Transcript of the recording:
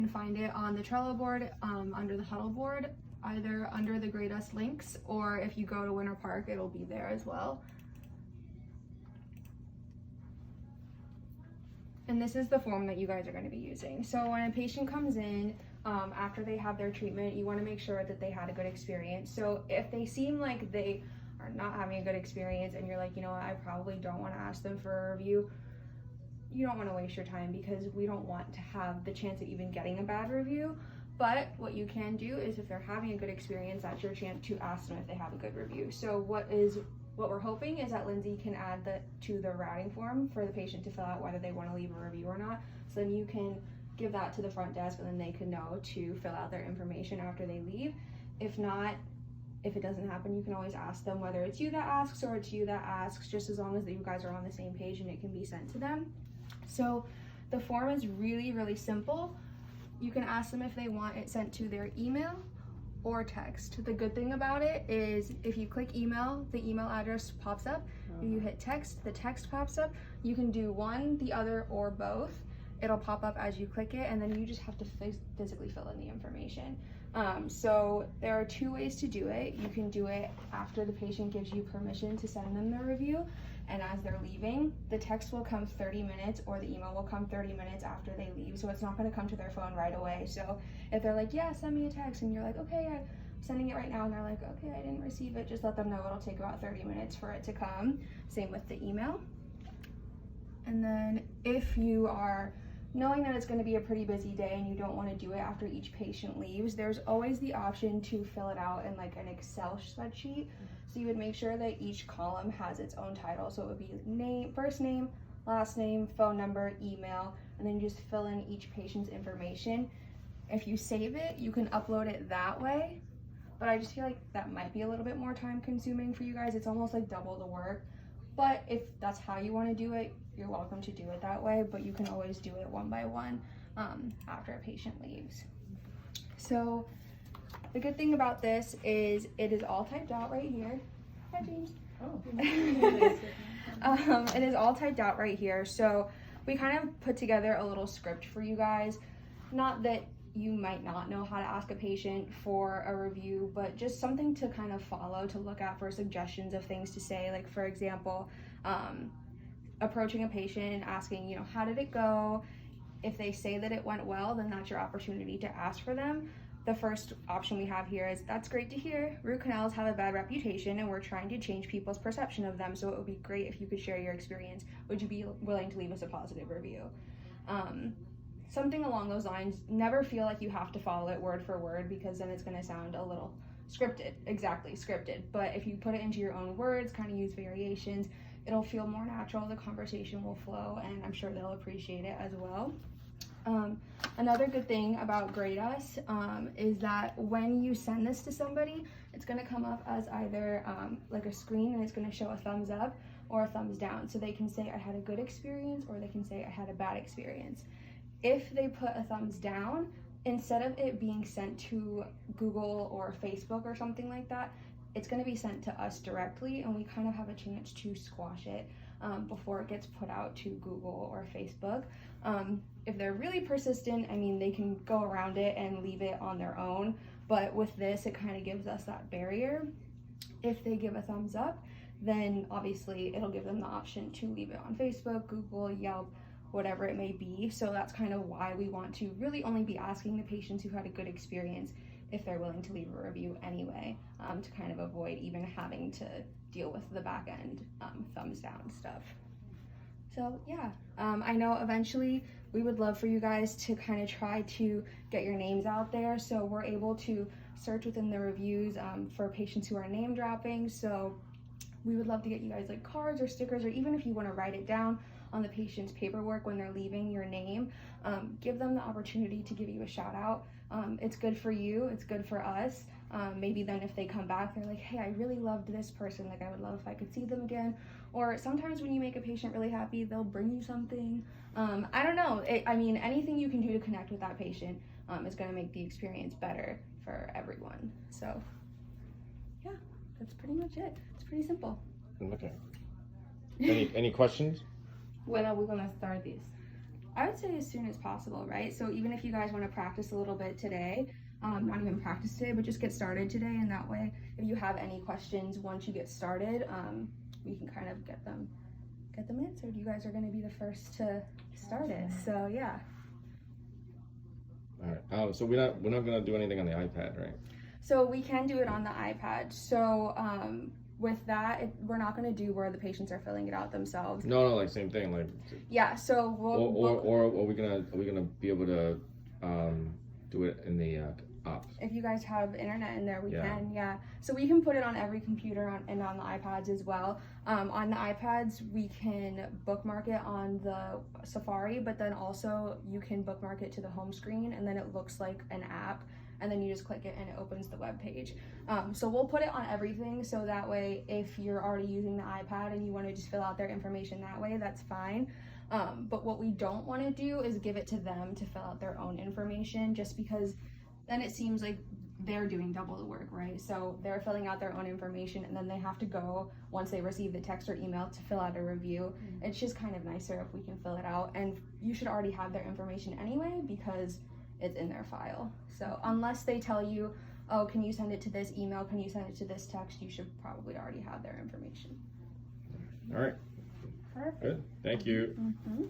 You can find it on the Trello board, under the Huddle board, either under the Grade Us links, or if you go to Winter Park, it'll be there as well. And this is the form that you guys are going to be using. So when a patient comes in, after they have their treatment, you want to make sure that they had a good experience. So if they seem like they are not having a good experience and you're like, you know what, I probably don't want to ask them for a review, you don't want to waste your time, because we don't want to have the chance of even getting a bad review. But what you can do is, if they're having a good experience, that's your chance to ask them if they have a good review. So what we're hoping is that Lindsay can add that to the routing form for the patient to fill out whether they want to leave a review or not. So then you can give that to the front desk, and then they can know to fill out their information after they leave. If not, if it doesn't happen, you can always ask them whether it's you that asks or it's you that asks, just as long as you guys are on the same page and it can be sent to them. So the form is really, really simple. You can ask them if they want it sent to their email or text. The good thing about it is if you click email, the email address pops up. If you hit text, the text pops up. You can do one, the other, or both. It'll pop up as you click it, and then you just have to physically fill in the information. So there are two ways to do it. You can do it after the patient gives you permission to send them the review, and as they're leaving, the text will come 30 minutes or the email will come 30 minutes after they leave. So it's not going to come to their phone right away. So if they're like, yeah, send me a text, and you're like, okay, I'm sending it right now, and they're like, okay, I didn't receive it, just let them know it'll take about 30 minutes for it to come. Same with the email. And then if you are knowing that it's going to be a pretty busy day and you don't want to do it after each patient leaves, there's always the option to fill it out in like an Excel spreadsheet. So you would make sure that each column has its own title. So it would be name, first name, last name, phone number, email, and then you just fill in each patient's information. If you save it, you can upload it that way, but I just feel like that might be a little bit more time consuming for you guys. It's almost like double the work. But if that's how you want to do it, you're welcome to do it that way, but you can always do it one by one after a patient leaves. So the good thing about this is it is all typed out right here. Hi, James. Oh. It is all typed out right here. So we kind of put together a little script for you guys. Not that you might not know how to ask a patient for a review, but just something to kind of follow, to look at for suggestions of things to say. Like, for example, approaching a patient and asking, you know, how did it go? If they say that it went well, then that's your opportunity to ask for them. The first option we have here is, that's great to hear. Root canals have a bad reputation and we're trying to change people's perception of them, so it would be great if you could share your experience. Would you be willing to leave us a positive review? Something along those lines. Never feel like you have to follow it word for word, because then it's going to sound a little scripted. Exactly, scripted. But if you put it into your own words, kind of use variations, it'll feel more natural, the conversation will flow, and I'm sure they'll appreciate it as well. Another good thing about Grade Us is that when you send this to somebody, it's going to come up as either like a screen, and it's going to show a thumbs up or a thumbs down. So they can say I had a good experience, or they can say I had a bad experience. If they put a thumbs down, instead of it being sent to Google or Facebook or something like that, it's going to be sent to us directly, and we kind of have a chance to squash it before it gets put out to Google or Facebook. If they're really persistent, I mean, they can go around it and leave it on their own, but with this, it kind of gives us that barrier. If they give a thumbs up, then obviously it'll give them the option to leave it on Facebook, Google, Yelp, whatever it may be. So that's kind of why we want to really only be asking the patients who had a good experience if they're willing to leave a review anyway, to kind of avoid even having to deal with the back end thumbs down stuff. So yeah, I know eventually we would love for you guys to kind of try to get your names out there, so we're able to search within the reviews for patients who are name dropping. So we would love to get you guys like cards or stickers, or even if you want to write it down on the patient's paperwork when they're leaving, your name, give them the opportunity to give you a shout out. It's good for you, it's good for us. Maybe then if they come back, they're like, hey, I really loved this person, like I would love if I could see them again. Or sometimes when you make a patient really happy, they'll bring you something. I don't know, I mean, anything you can do to connect with that patient is going to make the experience better for everyone. So yeah, that's pretty much it. It's pretty simple. Okay. Any questions? When are we gonna start this? I would say as soon as possible, right? So even if you guys want to practice a little bit today, not even practice today, but just get started today, and that way, if you have any questions once you get started, we can kind of get them answered. You guys are going to be the first to start it, so yeah. All right. So we're not gonna do anything on the iPad, right? So we can do it on the iPad. So with that, we're not going to do where the patients are filling it out themselves. No, like same thing, like. Yeah. So or are we gonna be able to do it in the app? If you guys have internet in there, we Yeah. can. Yeah. So we can put it on every computer and on the iPads as well. On the iPads, we can bookmark it on the Safari, but then also you can bookmark it to the home screen, and then it looks like an app. And then you just click it and it opens the web page. So we'll put it on everything, so that way if you're already using the iPad and you want to just fill out their information that way, that's fine. But what we don't want to do is give it to them to fill out their own information, just because then it seems like they're doing double the work, right? So they're filling out their own information, and then they have to go, once they receive the text or email, to fill out a review. It's just kind of nicer if we can fill it out, and you should already have their information anyway because it's in their file. So unless they tell you, oh, can you send it to this email, can you send it to this text, you should probably already have their information. All right. Perfect. Good. Thank you. Mm-hmm.